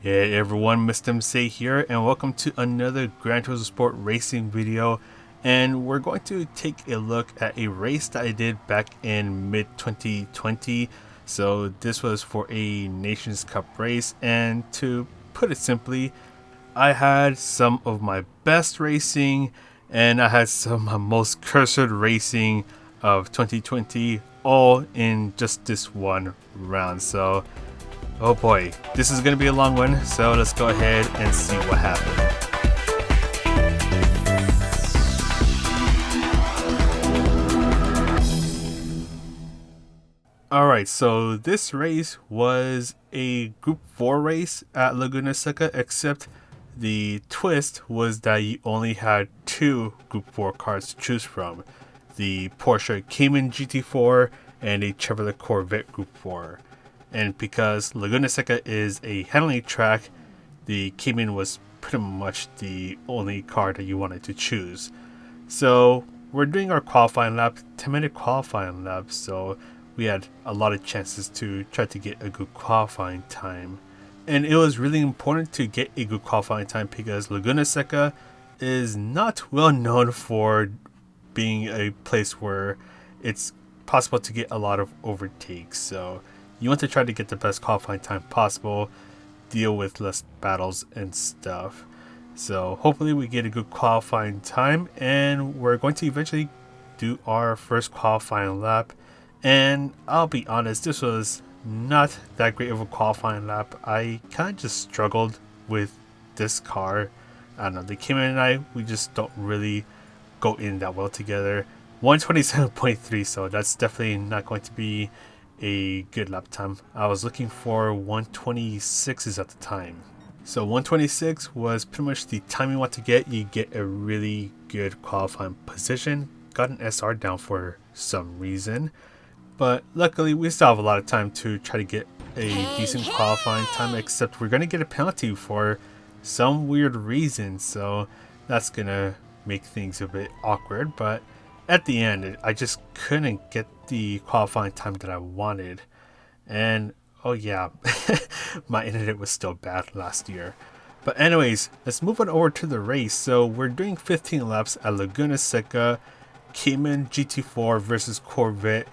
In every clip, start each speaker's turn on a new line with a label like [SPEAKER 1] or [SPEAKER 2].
[SPEAKER 1] Hey everyone, Mr. MC here, and welcome to another Gran Turismo Sport racing video. And we're going to take a look at a race that I did back in mid 2020. So this was for a Nations Cup race, and to put it simply, I had some of my best racing, and I had some of my most cursed racing of 2020, all in just this one round. So oh boy, this is going to be a long one, so let's go ahead and see what happened. Alright, so this race was a Group 4 race at Laguna Seca, except the twist was that you only had two Group 4 cars to choose from. The Porsche Cayman GT4 and a Chevrolet Corvette Group 4. And because Laguna Seca is a handling track, the Cayman was pretty much the only car that you wanted to choose. So we're doing our qualifying lap, 10-minute qualifying lap, so we had a lot of chances to try to get a good qualifying time. And it was really important to get a good qualifying time because Laguna Seca is not well known for being a place where it's possible to get a lot of overtakes. So you want to try to get the best qualifying time possible, deal with less battles and stuff. So hopefully we get a good qualifying time, and we're going to eventually do our first qualifying lap. And I'll be honest, this was not that great of a qualifying lap. I kind of just struggled with this car. I don't know, the Cayman and I, we just don't really go in that well together. 127.3, so that's definitely not going to be a good lap time. I was looking for 126s at the time. So 126 was pretty much the time you want to get. You get a really good qualifying position. Got an SR down for some reason. But luckily we still have a lot of time to try to get a decent qualifying time, except we're going to get a penalty for some weird reason. So that's going to make things a bit awkward. But at the end, I just couldn't get the qualifying time that I wanted. And oh yeah, my internet was still bad last year. But anyways, let's move on over to the race. So we're doing 15 laps at Laguna Seca, Cayman GT4 versus Corvette,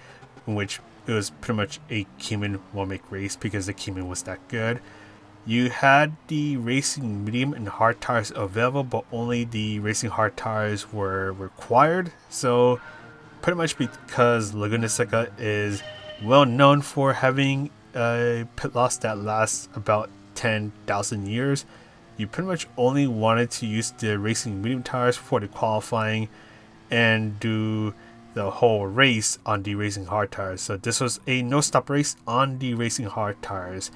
[SPEAKER 1] in which it was pretty much a Cayman one-make race because the Cayman was that good. You had the racing medium and hard tires available, but only the racing hard tires were required. So pretty much because Laguna Seca is well known for having a pit loss that lasts about 10,000 years, you pretty much only wanted to use the racing medium tires for the qualifying and do the whole race on the racing hard tires. So this was a no-stop race on the racing hard tires.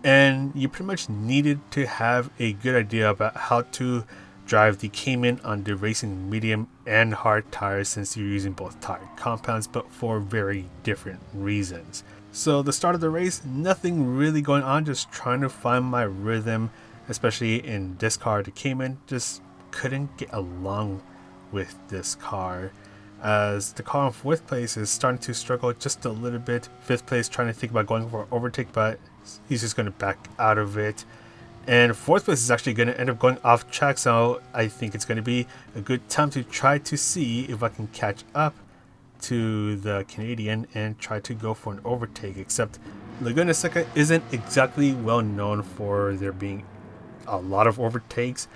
[SPEAKER 1] And you pretty much needed to have a good idea about how to drive the Cayman on the racing medium and hard tires, since you're using both tire compounds, but for very different reasons. So the start of the race, nothing really going on, just trying to find my rhythm, especially in this car, the Cayman. Just couldn't get along with this car, as the car in fourth place is starting to struggle just a little bit. Fifth place trying to think about going for an overtake, but he's just going to back out of it. And fourth place is actually going to end up going off track, so I think it's going to be a good time to try to see if I can catch up to the Canadian and try to go for an overtake. Except Laguna Seca isn't exactly well known for there being a lot of overtakes.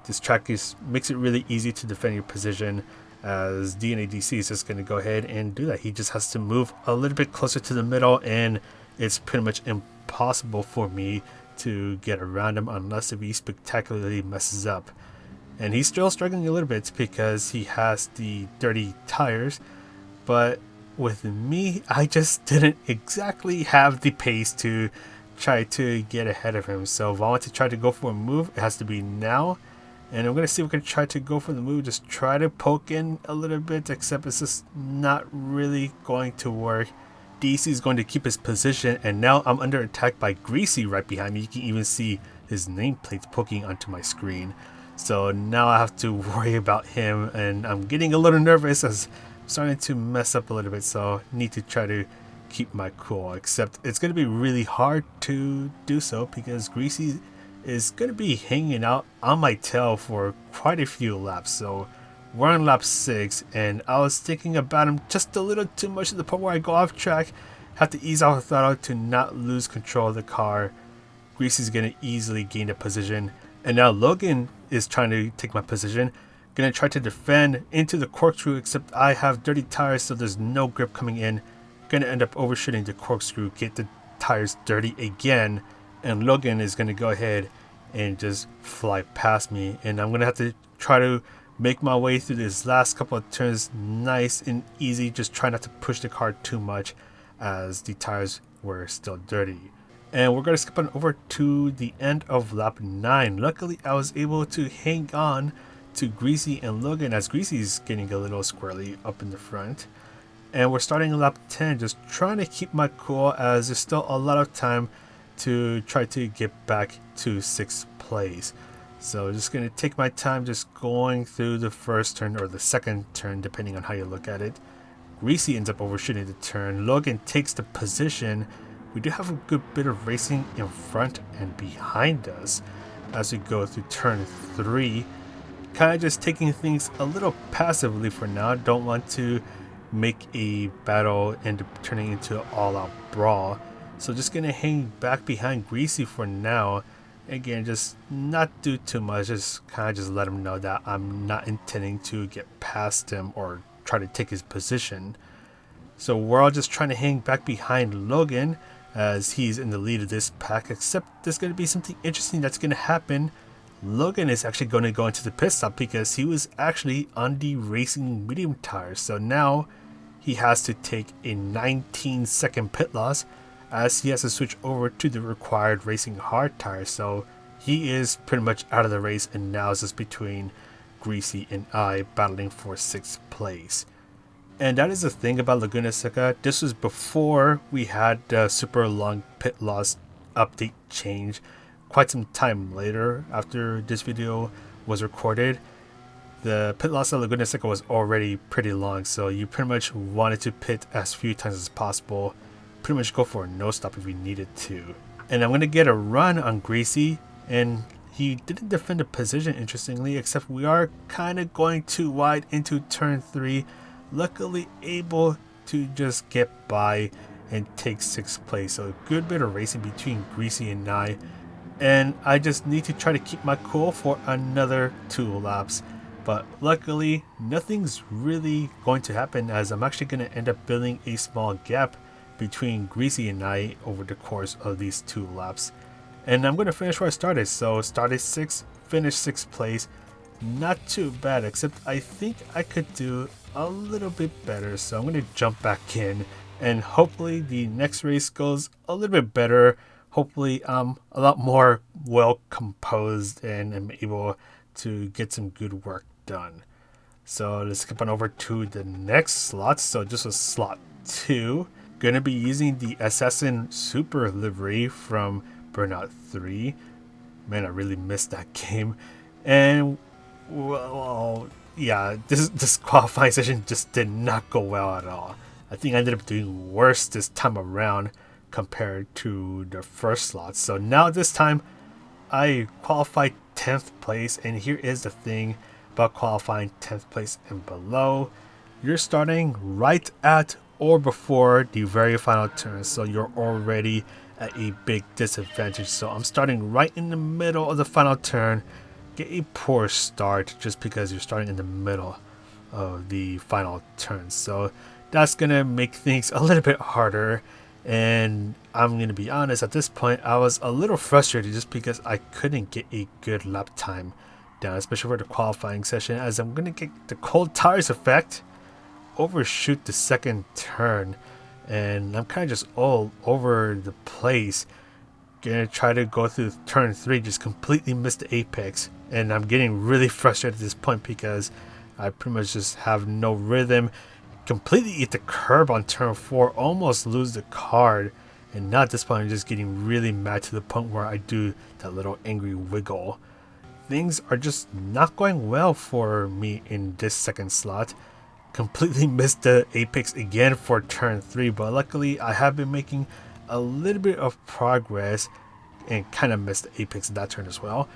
[SPEAKER 1] This track makes it really easy to defend your position, as DNADC is just going to go ahead and do that. He just has to move a little bit closer to the middle, and it's pretty much impossible for me to get around him unless if he spectacularly messes up. And he's still struggling a little bit because he has the dirty tires, but with me, I just didn't exactly have the pace to try to get ahead of him. So if I want to try to go for a move, it has to be now. And I'm going to see if we can try to go for the move, just try to poke in a little bit, except it's just not really going to work. DC is going to keep his position, and now I'm under attack by Greasy right behind me. You can even see his nameplate poking onto my screen. So now I have to worry about him, and I'm getting a little nervous as I'm starting to mess up a little bit, so I need to try to keep my cool, except it's going to be really hard to do so because Greasy is going to be hanging out on my tail for quite a few laps. So we're on lap 6, and I was thinking about him just a little too much to the point where I go off track, have to ease off the throttle to not lose control of the car. Greasy's going to easily gain the position, and now Logan is trying to take my position. Going to try to defend into the corkscrew, except I have dirty tires, so there's no grip coming in. Going to end up overshooting the corkscrew, get the tires dirty again, and Logan is going to go ahead and just fly past me, and I'm going to have to try to make my way through this last couple of turns nice and easy. Just try not to push the car too much as the tires were still dirty. And we're going to skip on over to the end of lap 9. Luckily, I was able to hang on to Greasy and Logan as Greasy's getting a little squirrely up in the front. And we're starting lap 10, just trying to keep my cool as there's still a lot of time to try to get back to 6th place. So just going to take my time just going through the first turn or the second turn, depending on how you look at it. Greasy ends up overshooting the turn. Logan takes the position. We do have a good bit of racing in front and behind us as we go through turn 3. Kind of just taking things a little passively for now. Don't want to make a battle end up turning into an all-out brawl. So just going to hang back behind Greasy for now. Again, just not do too much. Just kind of just let him know that I'm not intending to get past him or try to take his position. So we're all just trying to hang back behind Logan as he's in the lead of this pack, except there's going to be something interesting that's going to happen. Logan is actually going to go into the pit stop because he was actually on the racing medium tires. So now he has to take a 19-second pit loss as he has to switch over to the required racing hard tires. So he is pretty much out of the race, and now it's just between Greasy and I battling for 6th place. And that is the thing about Laguna Seca. This was before we had the super long pit loss update change. Quite some time later, after this video was recorded, the pit loss at Laguna Seca was already pretty long, so you pretty much wanted to pit as few times as possible. Pretty much go for a no stop if you needed to. And I'm going to get a run on Greasy, and he didn't defend the position, interestingly, except we are kind of going too wide into turn 3. Luckily able to just get by and take 6th place. So a good bit of racing between Greasy and I. And I just need to try to keep my cool for another 2 laps. But luckily, nothing's really going to happen as I'm actually going to end up building a small gap between Greasy and I over the course of these 2 laps. And I'm going to finish where I started. So started 6th, finished 6th place. Not too bad, except I think I could do a little bit better. So I'm going to jump back in, and hopefully the next race goes a little bit better. Hopefully I'm a lot more well composed and am able to get some good work done. So let's skip on over to the next slot. So this was slot 2. Going to be using the Assassin Super livery from Burnout 3. Man, I really missed that game. And well, yeah, this qualifying session just did not go well at all. I think I ended up doing worse this time around compared to the first slot. So now this time I qualified 10th place, and here is the thing about qualifying 10th place and below. You're starting right at or before the very final turn, so you're already at a big disadvantage. So I'm starting right in the middle of the final turn. Get a poor start just because you're starting in the middle of the final turn. So that's gonna make things a little bit harder. And I'm gonna be honest, at this point I was a little frustrated just because I couldn't get a good lap time down, especially for the qualifying session, as I'm gonna get the cold tires effect, overshoot the second turn, and I'm kind of just all over the place. Gonna try to go through turn 3, just completely miss the apex, and I'm getting really frustrated at this point because I pretty much just have no rhythm. Completely eat the curb on turn 4, almost lose the card, and now at this point I'm just getting really mad to the point where I do that little angry wiggle. Things are just not going well for me in this second slot. Completely missed the apex again for turn 3, but luckily I have been making a little bit of progress, and kind of missed the apex that turn as well.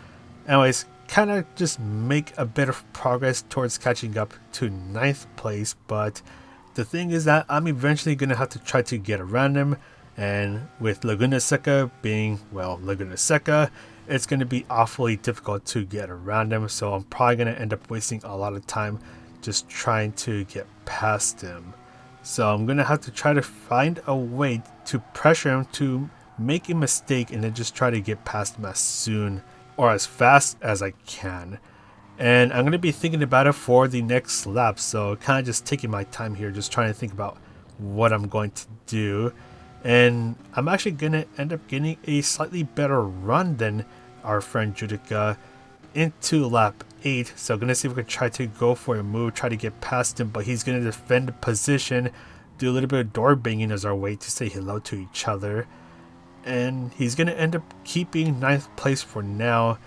[SPEAKER 1] Anyways, kind of just make a bit of progress towards catching up to 9th place, but the thing is that I'm eventually going to have to try to get around him, and with Laguna Seca being, well, Laguna Seca, it's going to be awfully difficult to get around him, so I'm probably going to end up wasting a lot of time just trying to get past him. So I'm going to have to try to find a way to pressure him to make a mistake and then just try to get past him as soon or as fast as I can. And I'm going to be thinking about it for the next lap, so kind of just taking my time here, just trying to think about what I'm going to do. And I'm actually going to end up getting a slightly better run than our friend Judica into lap 8. So I'm going to see if we can try to go for a move, try to get past him, but he's going to defend the position, do a little bit of door banging as our way to say hello to each other. And he's going to end up keeping 9th place for now.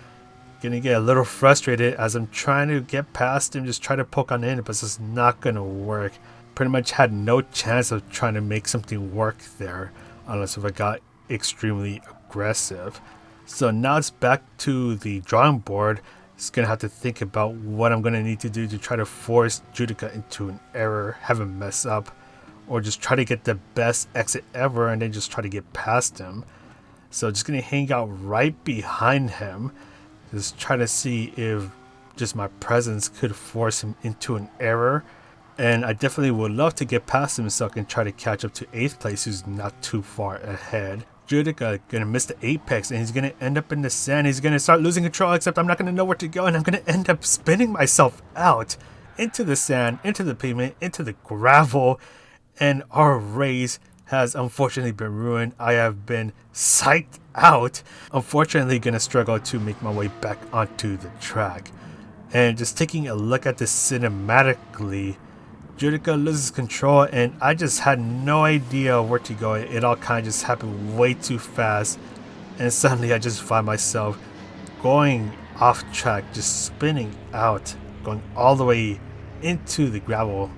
[SPEAKER 1] Going to get a little frustrated as I'm trying to get past him, just try to poke on in, but it's just not going to work. Pretty much had no chance of trying to make something work there unless if I got extremely aggressive. So now it's back to the drawing board. Just gonna have to think about what I'm gonna need to do to try to force Judica into an error, have him mess up, or just try to get the best exit ever and then just try to get past him. So just gonna hang out right behind him, just try to see if just my presence could force him into an error. And I definitely would love to get past him so I can try to catch up to 8th place, who's not too far ahead. Judica gonna miss the apex and he's gonna end up in the sand. He's gonna start losing control, except I'm not gonna know where to go, and I'm gonna end up spinning myself out into the sand, into the pavement, into the gravel, and our race has unfortunately been ruined. I have been psyched out. Unfortunately, gonna struggle to make my way back onto the track. And just taking a look at this cinematically, Judica loses control and I just had no idea where to go. It all kind of just happened way too fast, and suddenly I just find myself going off track, just spinning out, going all the way into the gravel,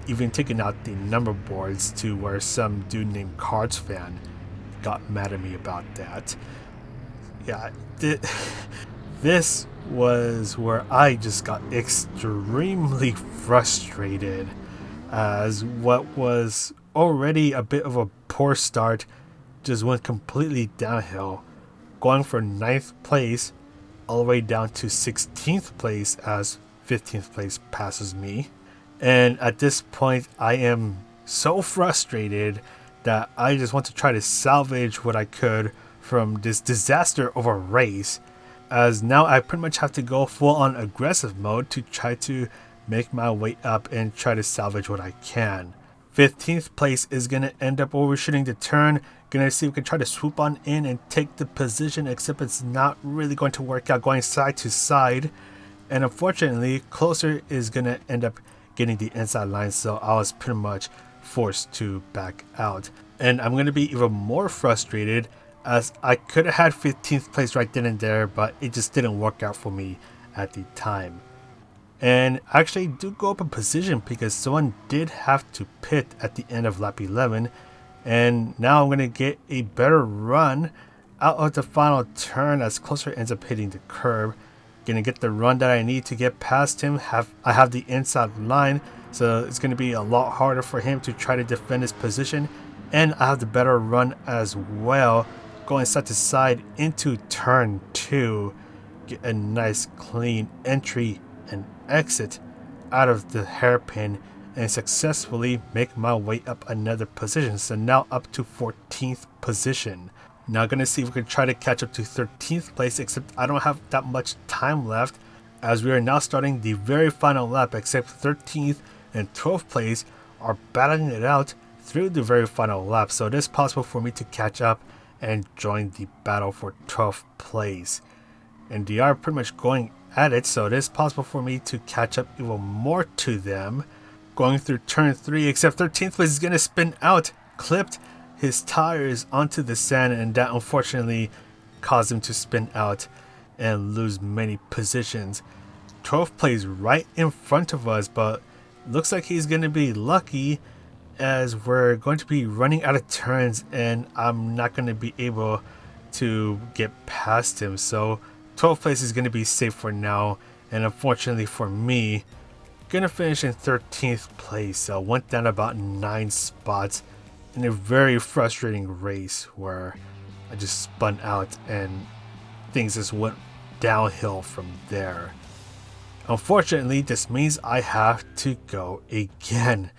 [SPEAKER 1] even taking out the number boards to where some dude named Cards Fan got mad at me about that. Yeah, this was where I just got extremely frustrated, as what was already a bit of a poor start just went completely downhill, going from 9th place all the way down to 16th place as 15th place passes me. And at this point I am so frustrated that I just want to try to salvage what I could from this disaster of a race, as now I pretty much have to go full on aggressive mode to try to make my way up and try to salvage what I can. 15th place is going to end up overshooting the turn. Gonna see if we can try to swoop on in and take the position, except it's not really going to work out, going side to side. And unfortunately, Closer is going to end up getting the inside line, so I was pretty much forced to back out. And I'm going to be even more frustrated, as I could have had 15th place right then and there, but it just didn't work out for me at the time. And I actually do go up a position because someone did have to pit at the end of lap 11, and now I'm going to get a better run out of the final turn as Closer ends up hitting the curb. Going to get the run that I need to get past him. I have the inside line, so it's going to be a lot harder for him to try to defend his position, and I have the better run as well, going side to side into turn 2, get a nice clean entry and exit out of the hairpin and successfully make my way up another position. So now up to 14th position. Now gonna see if we can try to catch up to 13th place, except I don't have that much time left, as we are now starting the very final lap, except 13th and 12th place are battling it out through the very final lap. So it is possible for me to catch up and join the battle for 12th place. And they are pretty much going at it, so it is possible for me to catch up even more to them. Going through turn 3, except 13th place is going to spin out, clipped his tires onto the sand, and that unfortunately caused him to spin out and lose many positions. 12th place right in front of us, but looks like he's going to be lucky, as we're going to be running out of turns and I'm not going to be able to get past him. So 12th place is going to be safe for now. And unfortunately for me, gonna finish in 13th place. So went down about 9 spots in a very frustrating race where I just spun out and things just went downhill from there. Unfortunately, this means I have to go again.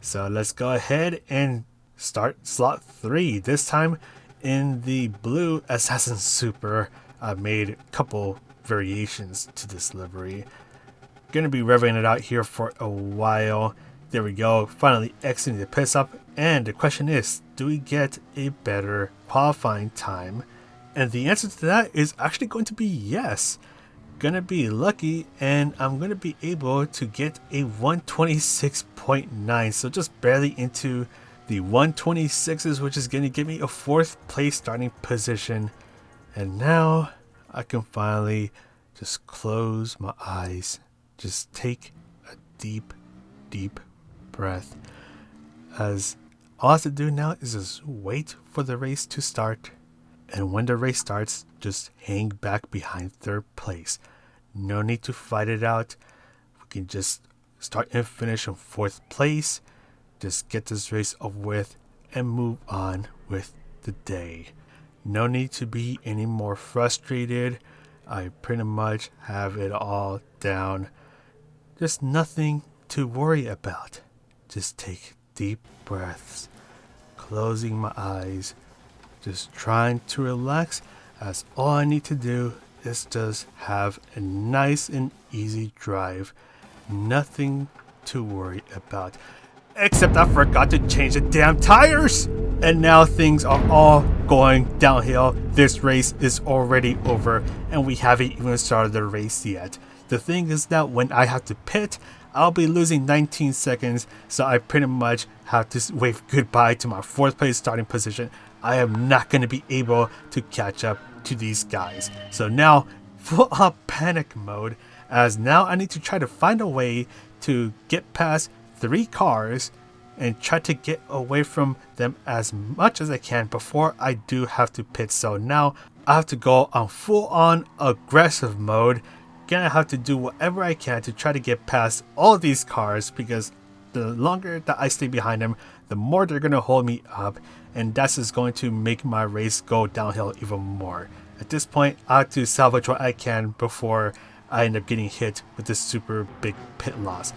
[SPEAKER 1] So let's go ahead and start slot 3. This time in the blue Assassin Super. I made a couple variations to this livery. Gonna be revving it out here for a while. There we go, finally exiting the pit stop. And the question is, do we get a better qualifying time? And the answer to that is actually going to be yes. Gonna be lucky, and I'm gonna be able to get a 126.9, so just barely into the 126s, which is gonna give me a 4th place starting position. And now I can finally just close my eyes, just take a deep breath, as all I have to do now is just wait for the race to start. And when the race starts, just hang back behind 3rd place. No need to fight it out. We can just start and finish in 4th place. Just get this race over with and move on with the day. No need to be any more frustrated. I pretty much have it all down. Just nothing to worry about. Just take deep breaths, closing my eyes, just trying to relax, as all I need to do is just have a nice and easy drive. Nothing to worry about. Except I forgot to change the damn tires! And now things are all going downhill. This race is already over and we haven't even started the race yet. The thing is that when I have to pit, I'll be losing 19 seconds, so I pretty much have to wave goodbye to my 4th place starting position. I am not going to be able to catch up to these guys. So now, full on panic mode, as now I need to try to find a way to get past 3 cars and try to get away from them as much as I can before I do have to pit. So now I have to go on full on aggressive mode. Gonna have to do whatever I can to try to get past all of these cars, because the longer that I stay behind them, the more they're gonna hold me up, and that's just going to make my race go downhill even more. At this point, I have to salvage what I can before I end up getting hit with this super big pit loss.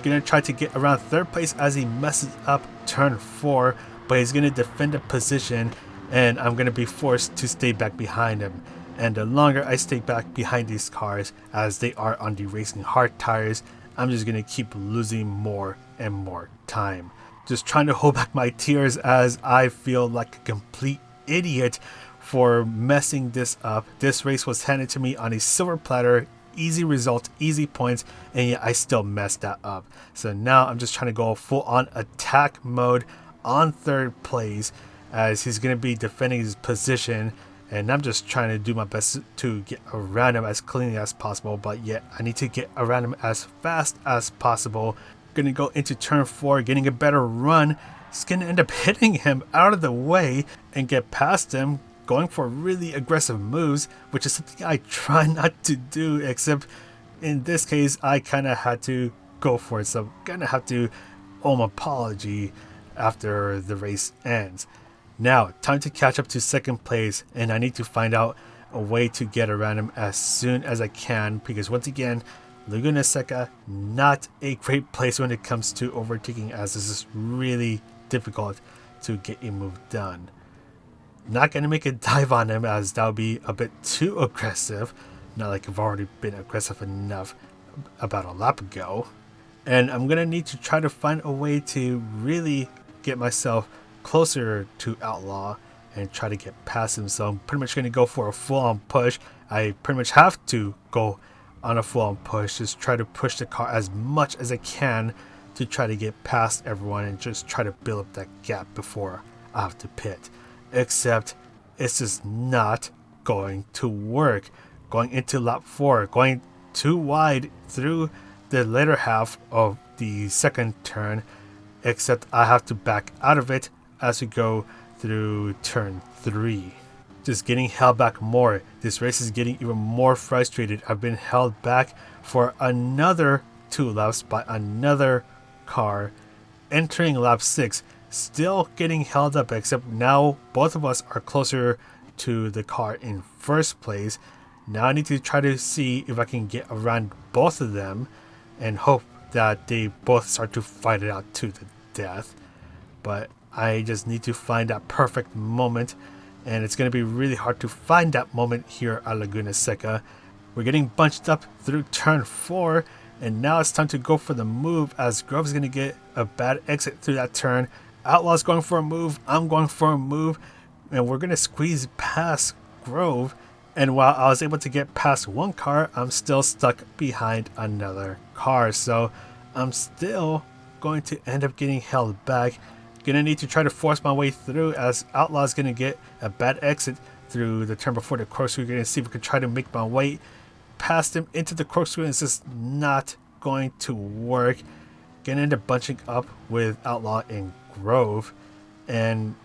[SPEAKER 1] Gonna try to get around 3rd place as he messes up turn 4, but he's gonna defend a position and I'm gonna be forced to stay back behind him. And the longer I stay back behind these cars, as they are on the racing hard tires, I'm just gonna keep losing more and more time. Just trying to hold back my tears as I feel like a complete idiot for messing this up. This race was handed to me on a silver platter, easy result, easy points, and yet I still messed that up. So now I'm just trying to go full on attack mode on 3rd place, as he's gonna be defending his position. And I'm just trying to do my best to get around him as cleanly as possible, but yet I need to get around him as fast as possible. Gonna go into turn 4, getting a better run. It's gonna end up hitting him out of the way and get past him, going for really aggressive moves, which is something I try not to do, except in this case I kind of had to go for it. So I'm gonna have to owe an apology after the race ends. Now, time to catch up to 2nd place, and I need to find out a way to get around him as soon as I can, because once again, Laguna Seca, not a great place when it comes to overtaking, as this is really difficult to get a move done. Not going to make a dive on him, as that would be a bit too aggressive, not like I've already been aggressive enough about a lap ago. And I'm going to need to try to find a way to really get myself closer to Outlaw and try to get past him. So I'm pretty much going to go for a full-on push. I pretty much have to go on a full-on push, just try to push the car as much as I can to try to get past everyone and just try to build up that gap before I have to pit. Except it's just not going to work. Going into lap 4, going too wide through the later half of the 2nd turn, except I have to back out of it as we go through turn 3. just getting held back more. This race is getting even more frustrated. I've been held back for another 2 laps by another car. Entering lap 6, still getting held up, except now both of us are closer to the car in first place. Now I need to try to see if I can get around both of them and hope that they both start to fight it out to the death. But I just need to find that perfect moment, and it's going to be really hard to find that moment here at Laguna Seca. We're getting bunched up through turn 4, and now it's time to go for the move, as Grove's going to get a bad exit through that turn. Outlaw's going for a move, I'm going for a move, and we're going to squeeze past Grove. And while I was able to get past one car, I'm still stuck behind another car. So I'm still going to end up getting held back. Gonna need to try to force my way through, as Outlaw's gonna get a bad exit through the turn before the corkscrew. Gonna see if we can try to make my way past him into the corkscrew, and it's just not going to work. Gonna end up bunching up with Outlaw and Grove, and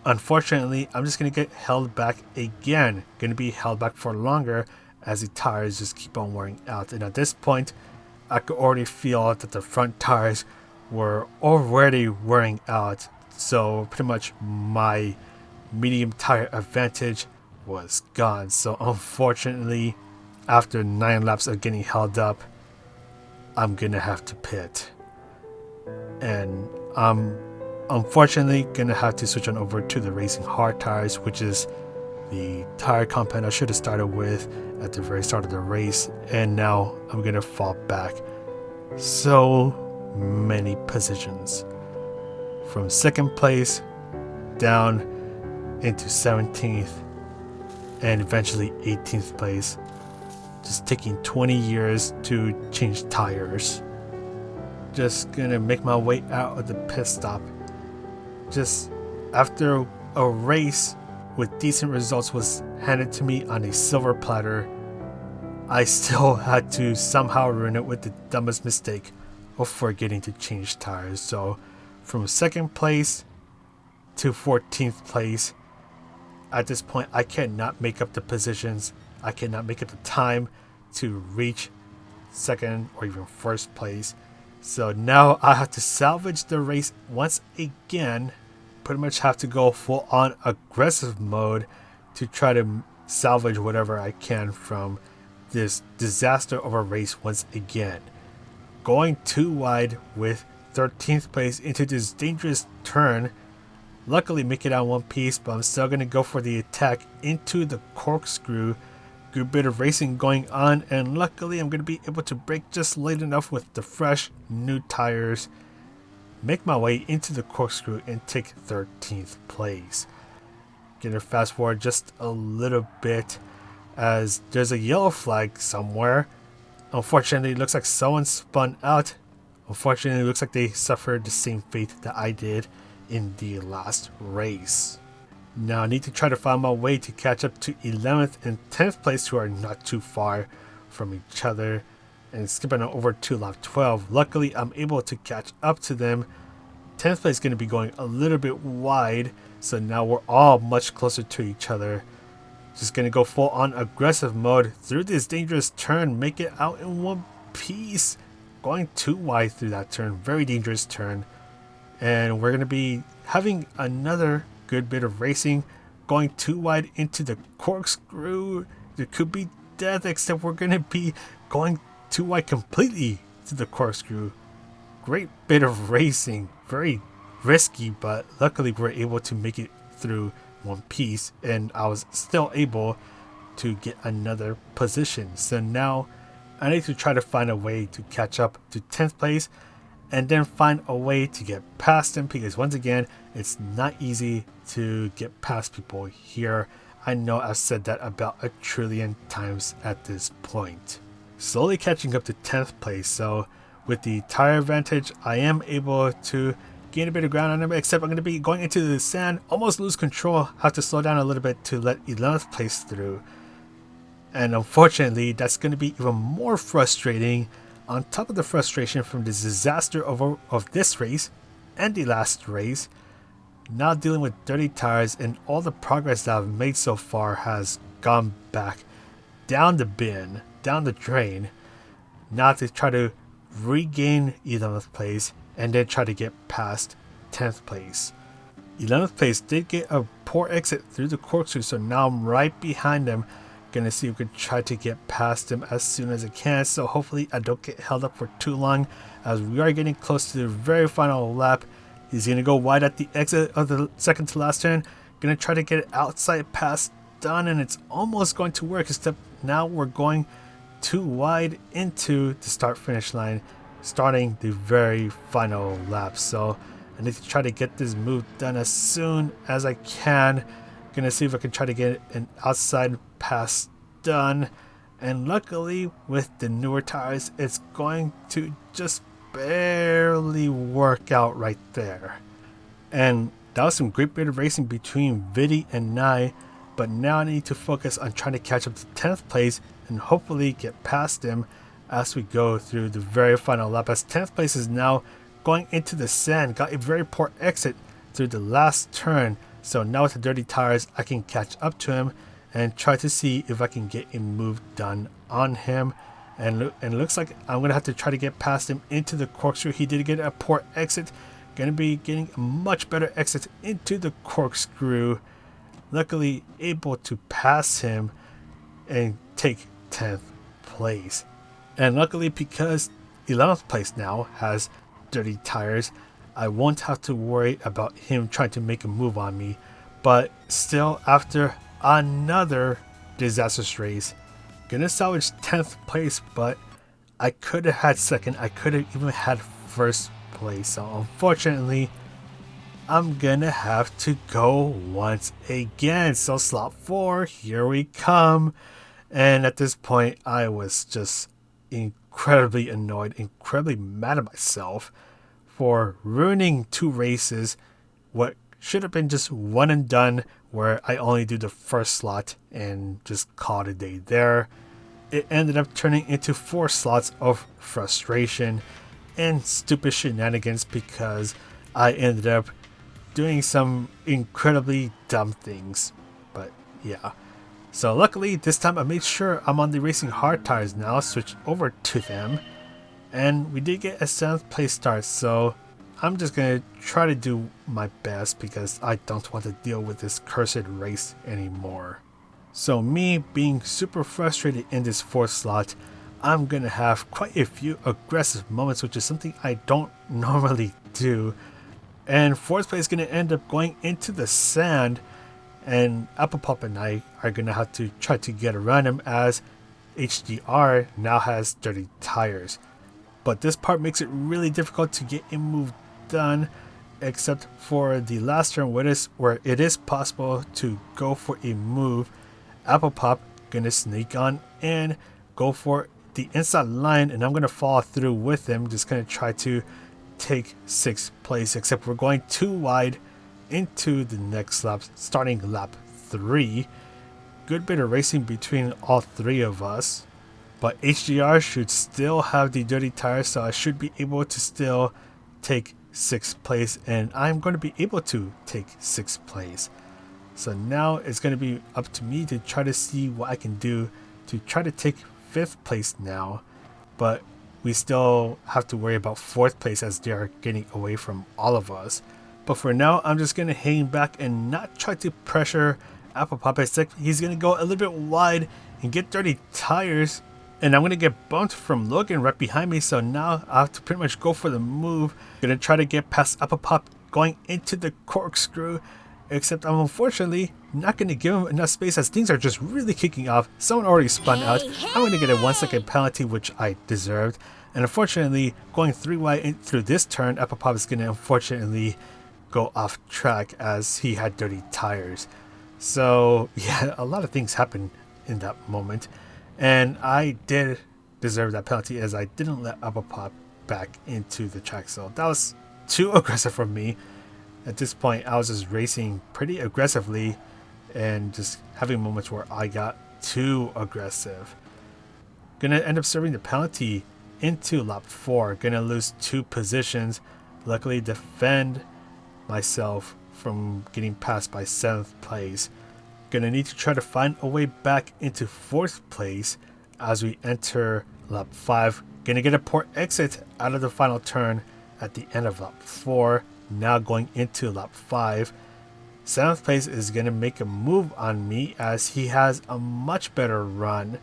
[SPEAKER 1] unfortunately I'm just gonna get held back again. Gonna be held back for longer as the tires just keep on wearing out, and at this point I could already feel that the front tires were already wearing out, so pretty much my medium tire advantage was gone. So unfortunately, after 9 laps of getting held up, I'm gonna have to pit, and I'm unfortunately gonna have to switch on over to the Racing Hard tires, which is the tire compound I should have started with at the very start of the race, and now I'm gonna fall back so many positions, from 2nd place down into 17th and eventually 18th place, just taking 20 years to change tires. Just gonna make my way out of the pit stop. Just after a race with decent results was handed to me on a silver platter, I still had to somehow ruin it with the dumbest mistake of forgetting to change tires. So from 2nd place to 14th place, at this point I cannot make up the positions, I cannot make up the time to reach 2nd or even 1st place. So now I have to salvage the race once again, pretty much have to go full on aggressive mode to try to salvage whatever I can from this disaster of a race once again. Going too wide with 13th place into this dangerous turn. Luckily make it on one piece, but I'm still going to go for the attack into the corkscrew. Good bit of racing going on, and luckily I'm going to be able to brake just late enough with the fresh new tires. Make my way into the corkscrew and take 13th place. Gonna fast forward just a little bit as there's a yellow flag somewhere. Unfortunately, it looks like someone spun out. Unfortunately, it looks like they suffered the same fate that I did in the last race. Now I need to try to find my way to catch up to 11th and 10th place, who are not too far from each other, and skipping on over to lap 12. Luckily, I'm able to catch up to them. 10th place is going to be going a little bit wide, so now we're all much closer to each other. Just going to go full on aggressive mode through this dangerous turn, make it out in one piece. Going too wide through that turn, very dangerous turn. And we're going to be having another good bit of racing, going too wide into the corkscrew. There could be death, except we're going to be going too wide completely to the corkscrew. Great bit of racing, very risky, but luckily we're able to make it through one piece, and I was still able to get another position. So now I need to try to find a way to catch up to 10th place, and then find a way to get past them, because once again, it's not easy to get past people here. I know I've said that about 1 trillion times at this point. Slowly catching up to 10th place, so with the tire advantage, I am able to gain a bit of ground on them, except I'm going to be going into the sand, almost lose control, have to slow down a little bit to let 11th place through. And unfortunately, that's going to be even more frustrating, on top of the frustration from the disaster of this race and the last race. now dealing with dirty tires, and all the progress that I've made so far has gone back down the bin, down the drain, now to try to regain 11th place and then try to get past 10th place. 11th place did get a poor exit through the corkscrew, so now I'm right behind them. Gonna see if we can try to get past him as soon as I can, so hopefully I don't get held up for too long, as we are getting close to the very final lap. He's gonna go wide at the exit of the second to last turn. Gonna try to get it outside pass done, and it's almost going to work, except now we're going too wide into the start finish line, starting the very final lap. So I need to try to get this move done as soon as I can. Gonna see if I can try to get an outside pass done, and luckily with the newer tires it's going to just barely work out right there. And that was some great bit of racing between Vidi and Nye, but now I need to focus on trying to catch up to 10th place and hopefully get past him as we go through the very final lap, as 10th place is now going into the sand. Got a very poor exit through the last turn, so now with the dirty tires I can catch up to him and try to see if I can get a move done on him. And it looks like I'm gonna have to try to get past him into the corkscrew. He did get a poor exit, gonna be getting a much better exit into the corkscrew, luckily able to pass him and take 10th place. And luckily, because 11th place now has dirty tires, I won't have to worry about him trying to make a move on me. But still, after another disastrous race, gonna salvage 10th place, but I could have had second, I could have even had first place. So unfortunately, I'm gonna have to go once again. So slot 4, here we come. And at this point, I was just incredibly annoyed, incredibly mad at myself for ruining 2 races, what should have been just one and done, where I only do the first slot and just call it a day there. It ended up turning into 4 slots of frustration and stupid shenanigans because I ended up doing some incredibly dumb things. But yeah. So luckily this time I made sure I'm on the racing hard tires now, switched over to them, and we did get a 7th place start. So I'm just gonna try to do my best because I don't want to deal with this cursed race anymore. So me being super frustrated in this 4th slot, I'm gonna have quite a few aggressive moments, which is something I don't normally do. And 4th place is gonna end up going into the sand, and Apple Pop and I are gonna have to try to get around him as HDR now has dirty tires. But this part makes it really difficult to get a move done, except for the last turn where it is possible to go for a move. Apple Pop gonna sneak on and go for the inside line, and I'm gonna follow through with him, just gonna try to take 6th place, except we're going too wide into the next lap, starting lap 3. Good bit of racing between all 3 of us, but HDR should still have the dirty tires, so I should be able to still take 6th place, and I'm going to be able to take 6th place. So now it's going to be up to me to try to see what I can do to try to take 5th place now, but we still have to worry about 4th place as they are getting away from all of us. But for now, I'm just going to hang back and not try to pressure Apple Pop. He's going to go a little bit wide and get dirty tires, and I'm going to get bumped from Logan right behind me, so now I have to pretty much go for the move. Going to try to get past Apple Pop going into the corkscrew, except I'm unfortunately not going to give him enough space as things are just really kicking off. Someone already spun out. I'm going to get a 1-second penalty, which I deserved. And unfortunately, going 3 wide through this turn, Apple Pop is going to unfortunately go off track as he had dirty tires. So yeah, a lot of things happened in that moment, and I did deserve that penalty as I didn't let Apple Pop back into the track. So that was too aggressive from me. At this point I was just racing pretty aggressively and just having moments where I got too aggressive. Gonna end up serving the penalty into lap 4. Gonna lose 2 positions. Luckily defend myself from getting passed by 7th place. Gonna need to try to find a way back into 4th place as we enter lap 5. Gonna get a poor exit out of the final turn at the end of lap 4. Now going into lap 5. 7th place is gonna make a move on me as he has a much better run.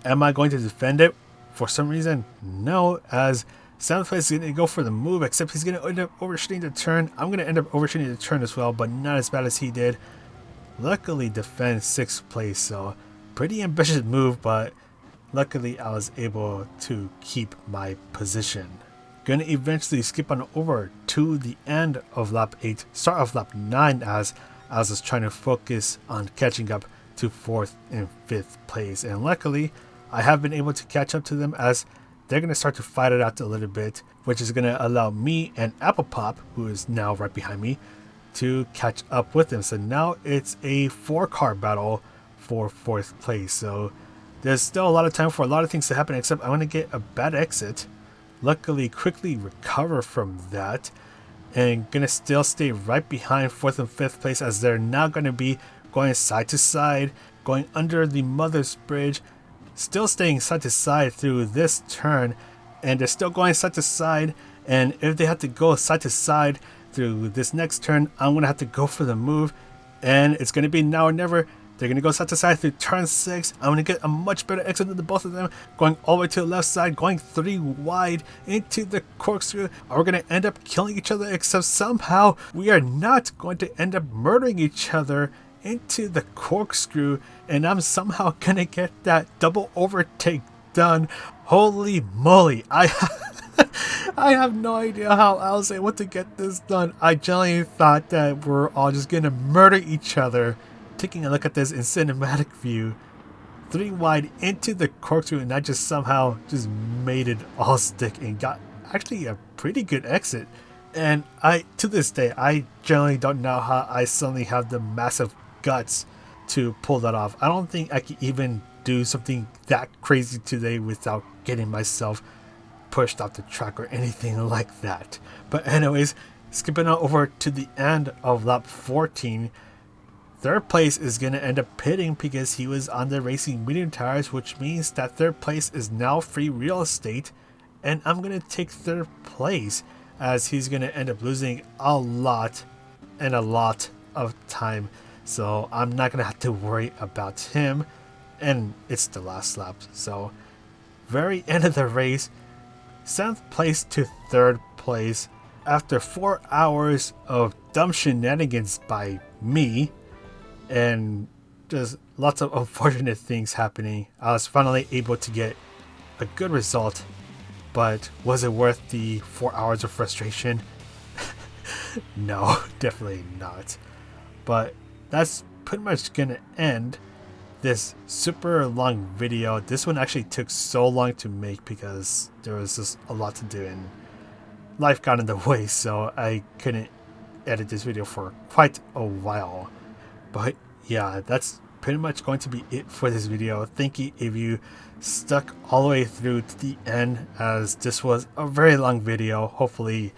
[SPEAKER 1] Am I going to defend it? For some reason, no, as 7th place is going to go for the move, except he's going to end up overshooting the turn. I'm going to end up overshooting the turn as well, but not as bad as he did. Luckily defend 6th place, so pretty ambitious move, but luckily I was able to keep my position. Gonna eventually skip on over to the end of lap 8, start of lap 9, as I was just trying to focus on catching up to 4th and 5th place, and luckily I have been able to catch up to them as they're going to start to fight it out a little bit, which is going to allow me and Apple Pop, who is now right behind me, to catch up with them. So now it's a 4-car battle for 4th place. So there's still a lot of time for a lot of things to happen, except I want to get a bad exit. Luckily, quickly recover from that, and going to still stay right behind 4th and 5th place as they're now going to be going side to side, going under the Mother's Bridge, still staying side to side through this turn, and they're still going side to side. And if they have to go side to side through this next turn, I'm going to have to go for the move, and it's going to be now or never. They're going to go side to side through turn 6. I'm going to get a much better exit than the both of them, going all the way to the left side, going 3 wide into the corkscrew. We're going to end up killing each other, except somehow we are not going to end up murdering each other into the corkscrew, and I'm somehow going to get that double overtake done. Holy moly, I have no idea how I was able to get this done. I genuinely thought that we're all just going to murder each other. Taking a look at this in cinematic view, 3 wide into the corkscrew, and I just somehow just made it all stick and got actually a pretty good exit. And to this day, I generally don't know how I suddenly have the massive guts to pull that off. I don't think I can even do something that crazy today without getting myself pushed off the track or anything like that. But anyways, skipping on over to the end of lap 14, 3rd place is going to end up pitting because he was on the racing medium tires, which means that 3rd place is now free real estate, and I'm going to take 3rd place as he's going to end up losing a lot of time. So I'm not going to have to worry about him, and it's the last lap. So very end of the race, 7th place to 3rd place after 4 hours of dumb shenanigans by me and just lots of unfortunate things happening. I was finally able to get a good result, but was it worth the 4 hours of frustration? No, definitely not. But that's pretty much gonna end this super long video. This one actually took so long to make because there was just a lot to do and life got in the way, so I couldn't edit this video for quite a while. But yeah, that's pretty much going to be it for this video. Thank you if you stuck all the way through to the end, as this was a very long video. Hopefully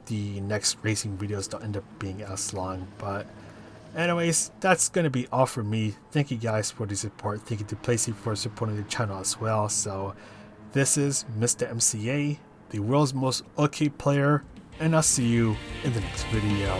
[SPEAKER 1] the next racing videos don't end up being as long. But anyways, that's going to be all for me. Thank you guys for the support. Thank you to Playseat for supporting the channel as well. So this is Mr. MCA, the world's most okay player, and I'll see you in the next video.